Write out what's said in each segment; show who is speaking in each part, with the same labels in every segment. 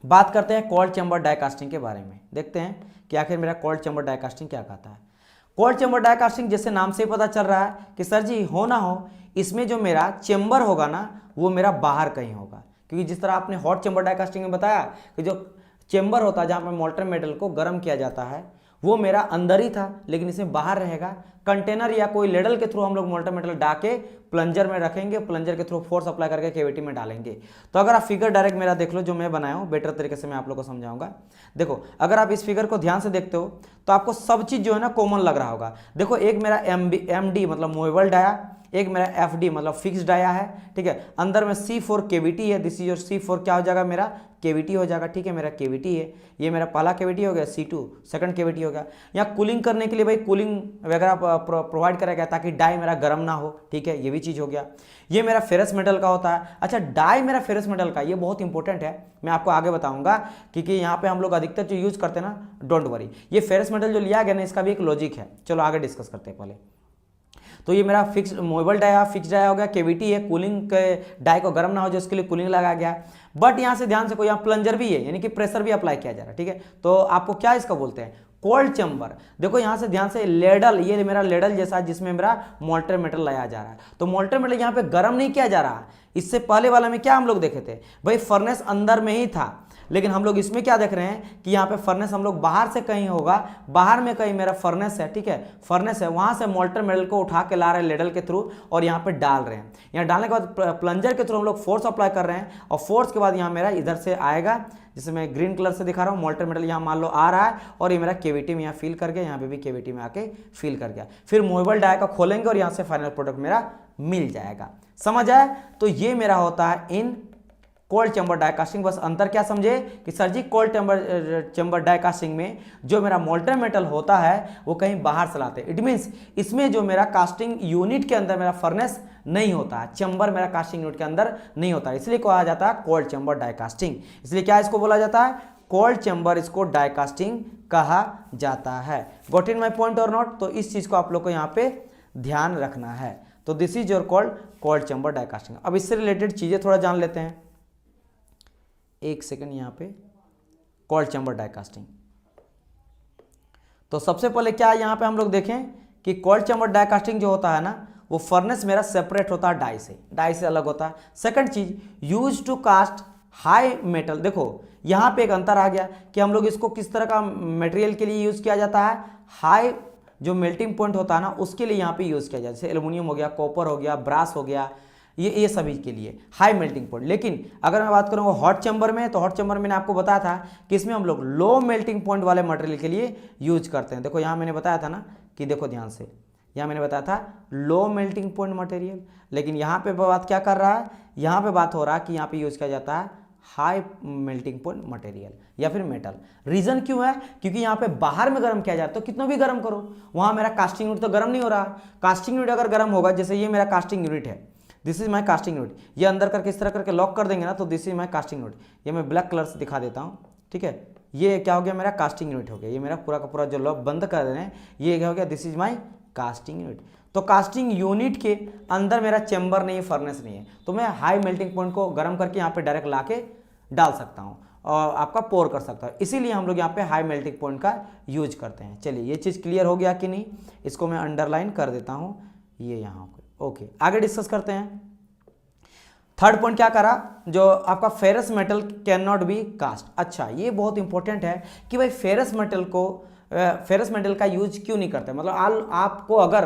Speaker 1: बात करते हैं कोल्ड चैम्बर डाई कास्टिंग के बारे में, देखते हैं कि आखिर मेरा कोल्ड चैम्बर डाई कास्टिंग क्या कहता है। कोल्ड चैम्बर डाई कास्टिंग जैसे नाम से ही पता चल रहा है कि सर जी हो ना हो, इसमें जो मेरा चेम्बर होगा ना वो मेरा बाहर कहीं होगा, क्योंकि जिस तरह आपने हॉट चैम्बर डाई कास्टिंग में बताया कि जो चेम्बर होता है जहाँ पर मोल्टन मेटल को गर्म किया जाता है वो मेरा अंदर ही था, लेकिन इसमें बाहर रहेगा। कंटेनर या कोई लेडल के थ्रू हम लोग मोल्टन मेटल डाके प्लंजर में रखेंगे, प्लंजर के थ्रू फोर्स अप्लाई करके केविटी में डालेंगे। तो अगर आप फिगर डायरेक्ट मेरा देख लो जो मैं बनाया हूँ, बेटर तरीके से मैं आप लोग को समझाऊंगा। देखो अगर आप इस फिगर को ध्यान से देखते हो तो आपको सब चीज़ जो है ना कॉमन लग रहा होगा। देखो एक मेरा MD मतलब मूवेबल डाया, एक मेरा FD मतलब फिक्स डाया है, ठीक है। अंदर में C4 केविटी है, दिस इज योर C4 क्या हो जाएगा मेरा केविटी हो जाएगा, ठीक है। मेरा केविटी है, ये मेरा पहला केविटी हो गया, C2 सेकंड केविटी हो गया। यहाँ कूलिंग करने के लिए भाई कूलिंग वगैरह प्रोवाइड करा गया ताकि डाई मेरा गर्म ना हो, ठीक है, ये भी चीज़ हो गया। ये मेरा फेरस मेटल का होता है। अच्छा डाई मेरा फेरस मेटल का, ये बहुत इंपॉर्टेंट है, मैं आपको आगे बताऊंगा क्योंकि यहाँ पे हम लोग अधिकतर जो यूज करते हैं ना, डोंट वरी, ये फेरस मेटल जो लिया गया ना इसका भी एक लॉजिक है। चलो आगे डिस्कस करते हैं पहले। तो ये मेरा fix movable die, fix die हो गया, केविटी है, कूलिंग के डाई को गर्म ना हो जाए उसके लिए कूलिंग लगाया गया। बट यहाँ से ध्यान से कोई यहाँ प्लंजर भी है, यानी कि प्रेशर भी अप्लाई किया जा रहा है, ठीक है। तो आपको क्या इसका बोलते हैं कोल्ड चैम्बर। देखो यहाँ से ध्यान से लेडल, ये मेरा लेडल जैसा जिसमें मेरा मोल्टन मेटल लाया जा रहा है। तो मोल्टन मेटल यहाँ पे गर्म नहीं किया जा रहा। इससे पहले वाला में क्या हम लोग देखे थे भाई, फर्नेस अंदर में ही था, लेकिन हम लोग इसमें क्या देख रहे हैं कि यहाँ पे फर्नेस हम लोग बाहर से कहीं होगा, बाहर में कहीं मेरा फर्नेस है, ठीक है, फर्नेस है, वहां से मोल्टन मेटल को उठा के ला रहे हैं लेडल के थ्रू और यहाँ पे डाल रहे हैं। यहाँ डालने के बाद प्लंजर के थ्रू हम लोग फोर्स अप्लाई कर रहे हैं और फोर्स के बाद यहाँ मेरा इधर से आएगा, जिसे मैं ग्रीन कलर से दिखा रहा हूँ, मोल्टन मेटल यहाँ मान लो आ रहा है और ये मेरा केविटी में यहाँ फिल कर गया, यहाँ पे भी केविटी में आके फिल कर गया। फिर मूवेबल डाई का खोलेंगे और यहाँ से फाइनल प्रोडक्ट मेरा मिल जाएगा। समझ आया? तो ये मेरा होता है in cold chamber die casting. बस अंतर क्या समझे कि सर जी कोल्ड चैम्बर डाई कास्टिंग में जो मेरा मोल्टन मेटल होता है वो कहीं बाहर से लाते हैं। इट मीन्स इसमें जो मेरा कास्टिंग यूनिट के अंदर मेरा फर्नेस नहीं होता है, चैम्बर मेरा कास्टिंग यूनिट के अंदर नहीं होता है, इसलिए कहा जाता है कोल्ड चैम्बर डाई कास्टिंग। इसलिए क्या इसको बोला जाता है कोल्ड चैम्बर, इसको डाई कास्टिंग कहा जाता है। गॉट इन माई पॉइंट और नॉट? तो इस चीज को आप लोग को यहाँ पे ध्यान रखना है। तो this is your cold chamber die casting. अब इससे रिलेटेड चीजें थोड़ा जान लेते हैं। एक सेकंड, यहाँ पे कोल्ड चैम्बर डाई कास्टिंग। तो सबसे पहले क्या यहाँ पे हम लोग देखें कि कोल्ड चैम्बर डाई कास्टिंग जो होता है ना वो फर्नेस मेरा सेपरेट होता है डाई से अलग होता है। सेकंड चीज use to cast high metal. देखो यहाँ पे एक अंतर आ गया कि हम लोग इसको किस तरह का मटेरियल के लिए यूज किया जाता है, हाई जो मेल्टिंग पॉइंट होता है ना उसके लिए यहाँ पे यूज किया जाता है। जैसे एल्युमिनियम हो गया, कॉपर हो गया, ब्रास हो गया, ये सभी के लिए हाई मेल्टिंग पॉइंट। लेकिन अगर मैं बात करूँगा हॉट चैम्बर में, तो हॉट चैम्बर मैंने आपको बताया था कि इसमें हम लोग लो मेल्टिंग पॉइंट वाले मटेरियल के लिए यूज करते हैं। देखो यहाँ मैंने बताया था ना कि देखो ध्यान से, यहाँ मैंने बताया था लो मेल्टिंग पॉइंट मटेरियल, लेकिन यहाँ पे बात क्या कर रहा है, यहाँ पे बात हो रहा है कि यहाँ पे यूज किया जाता है हाई मेल्टिंग पॉइंट मटेरियल या फिर मेटल। रीजन क्यों है? क्योंकि यहाँ पे बाहर में गर्म किया जाता है तो कितना भी गर्म करो, वहां मेरा कास्टिंग यूनिट तो गर्म नहीं हो रहा। कास्टिंग यूनिट अगर गर्म होगा, जैसे ये मेरा कास्टिंग यूनिट है, this is my casting unit, ये अंदर करके इस तरह करके लॉक कर देंगे ना तो this is my casting unit. ये मैं ब्लैक कलर से दिखा देता हूँ, ठीक है। ये क्या हो गया मेरा कास्टिंग यूनिट हो गया, ये मेरा पूरा का पूरा जो लॉक बंद कर दे रहे हैं ये क्या हो गया, this is my casting unit. तो कास्टिंग यूनिट के अंदर मेरा चैम्बर नहीं है, फर्नेस नहीं है, तो मैं हाई मेल्टिंग पॉइंट को गर्म करके यहाँ पे डायरेक्ट ला के डाल सकता हूँ और आपका पोर कर सकता हूँ। इसीलिए हम लोग यहाँ पे हाई मेल्टिंग पॉइंट का यूज करते हैं। चलिए ये चीज़ क्लियर हो गया कि नहीं, इसको मैं अंडरलाइन कर देता हूँ ये यहाँ पे। ओके आगे डिस्कस करते हैं। थर्ड पॉइंट क्या करा, जो आपका ferrous metal can not be cast. अच्छा ये बहुत इंपॉर्टेंट है कि भाई फेरस मेटल का यूज क्यों नहीं करते। मतलब आपको अगर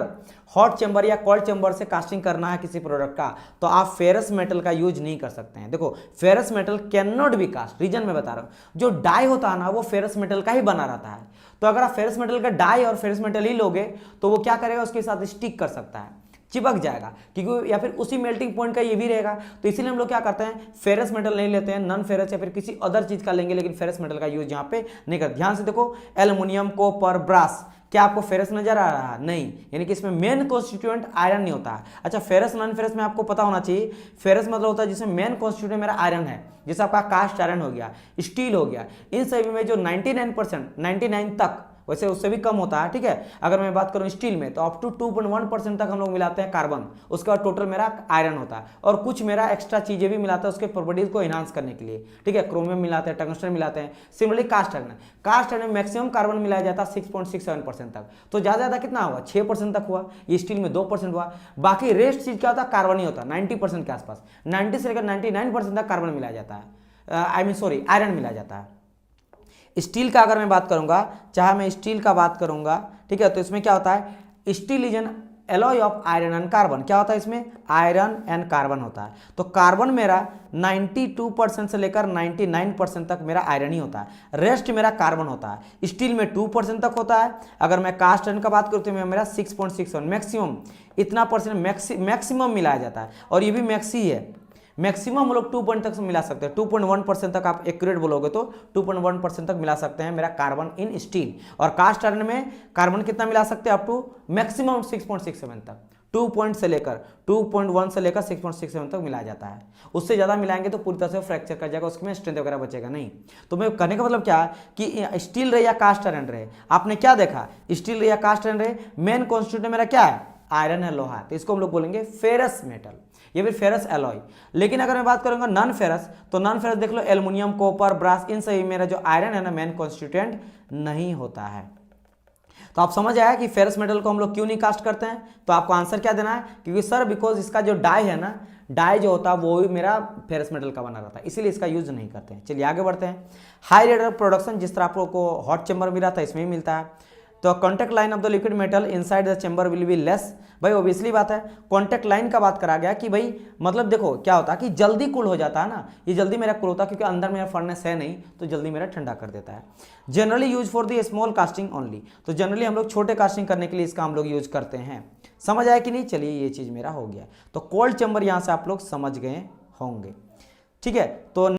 Speaker 1: हॉट चैम्बर या कोल्ड चैम्बर से कास्टिंग करना है किसी प्रोडक्ट का तो आप फेरस मेटल का यूज नहीं कर सकते हैं। देखो ferrous metal can not be cast, reason मैं बता रहा हूँ, जो डाई होता है ना वो फेरस मेटल का ही बना रहता है। तो अगर आप फेरस मेटल का डाई और फेरस मेटल ही लोगे तो वो क्या करेगा, उसके साथ स्टिक कर सकता है, चिपक जाएगा, क्योंकि या फिर उसी मेल्टिंग पॉइंट का ये भी रहेगा। तो इसीलिए हम लोग क्या करते हैं, फेरस मेटल नहीं लेते हैं, नॉन फेरस या फिर किसी अदर चीज का लेंगे, लेकिन फेरस मेटल का यूज यहाँ पे नहीं करते। ध्यान से देखो एल्युमिनियम, कॉपर, ब्रास, क्या आपको फेरस नजर आ रहा है? नहीं, यानी कि इसमें मेन कॉन्स्टिट्यूएंट आयरन नहीं होता है। अच्छा फेरस नॉन फेरस में आपको पता होना चाहिए, फेरस मतलब होता है जिसमें मेन कॉन्स्टिट्यूएंट मेरा आयरन है, जैसे आपका कास्ट आयरन हो गया, स्टील हो गया, इन सभी में जो 99% 99 तक वैसे उससे भी कम होता है, ठीक है। अगर मैं बात करूं स्टील में तो अप टू 2.1% तक हम लोग मिलाते हैं कार्बन, उसके बाद टोटल मेरा आयरन होता है, और कुछ मेरा एक्स्ट्रा चीजें भी मिलाता है उसके प्रॉपर्टीज को एनहांस करने के लिए, ठीक है। क्रोमियम मिलाते हैं, टंगस्टन मिलाते हैं। सिमिलरली कास्ट आयरन में मैक्सिमम कार्बन मिलाया जाता है 6.67% तक, तो ज्यादा कितना हुआ 6% तक हुआ, ये स्टील में 2% हुआ। बाकी रेस्ट चीज क्या होता है, कार्बन ही होता है 90% के आसपास, 90 से लेकर 99% तक कार्बन मिलाया जाता है, आयरन मिलाया जाता है। स्टील का अगर मैं बात करूंगा, चाहे मैं स्टील का बात करूंगा, ठीक है, तो इसमें क्या होता है, steel is an alloy of iron and carbon. क्या होता है इसमें, आयरन एंड कार्बन होता है। तो कार्बन मेरा 92% से लेकर 99% तक मेरा आयरन ही होता है, रेस्ट मेरा कार्बन होता है। स्टील में 2% तक होता है। अगर मैं कास्ट आयरन का बात करूँ तो मेरा 6.61 मैक्सिमम, इतना परसेंट मैक्सिमम मिलाया जाता है, और ये भी मैक्सी है। मैक्सिमम हम लोग 2 पॉइंट तक मिला सकते हैं, 2.1% तक आप एक्यूरेट बोलोगे तो 2.1% तक मिला सकते हैं मेरा कार्बन इन स्टील। और कास्ट आयरन में कार्बन कितना मिला सकते हैं, अप टू मैक्सिमम 6.67 तक, 2.1 से लेकर 6.67 तक मिलाया जाता है। उससे ज़्यादा मिलाएंगे तो पूरी तरह से फ्रैक्चर कर जाएगा, उसमें स्ट्रेंथ वगैरह बचेगा नहीं। तो मैं कहने का मतलब क्या है कि स्टील रहे या कास्ट आयरन रहे, आपने क्या देखा, स्टील रहे या कास्ट आयरन रहे, मेन कॉन्स्टिट्यूएंट मेरा क्या है, आयरन है, लोहा है, तो इसको हम लोग बोलेंगे फेरस मेटल या फिर फेरस एलॉय। लेकिन अगर मैं बात करूंगा नॉन फेरस, तो नॉन फेरस देख लो एल्युमिनियम, कॉपर, ब्रास, इन सभी मेरा जो आयरन है ना मेन कॉन्स्टिट्यूएंट नहीं होता है। तो आप समझ आया कि फेरस मेटल को हम लोग क्यों नहीं कास्ट करते हैं। तो आपको आंसर क्या देना है, क्योंकि सर बिकॉज इसका जो डाई है ना, डाई जो होता है वो भी मेरा फेरस मेटल का बना रहता है, इसीलिए इसका यूज नहीं करते हैं। चलिए आगे बढ़ते हैं। हाई रेट ऑफ प्रोडक्शन, जिस तरह आप लोग को हॉट चैम्बर मिला था इसमें भी मिलता है। तो contact line of the liquid metal inside the chamber will be less. भाई ऑब्वियसली बात है, कॉन्टैक्ट लाइन का बात करा गया कि भाई मतलब देखो क्या होता है कि जल्दी कूल हो जाता है ना, ये जल्दी मेरा कूल होता है क्योंकि अंदर मेरा फर्नेस है नहीं, तो जल्दी मेरा ठंडा कर देता है। Generally use for the small casting only, तो जनरली हम लोग छोटे कास्टिंग करने के लिए इसका हम लोग यूज करते हैं। समझ आया कि नहीं, चलिए ये चीज मेरा हो गया। तो कोल्ड चैम्बर यहाँ से आप लोग समझ गए होंगे, ठीक है। तो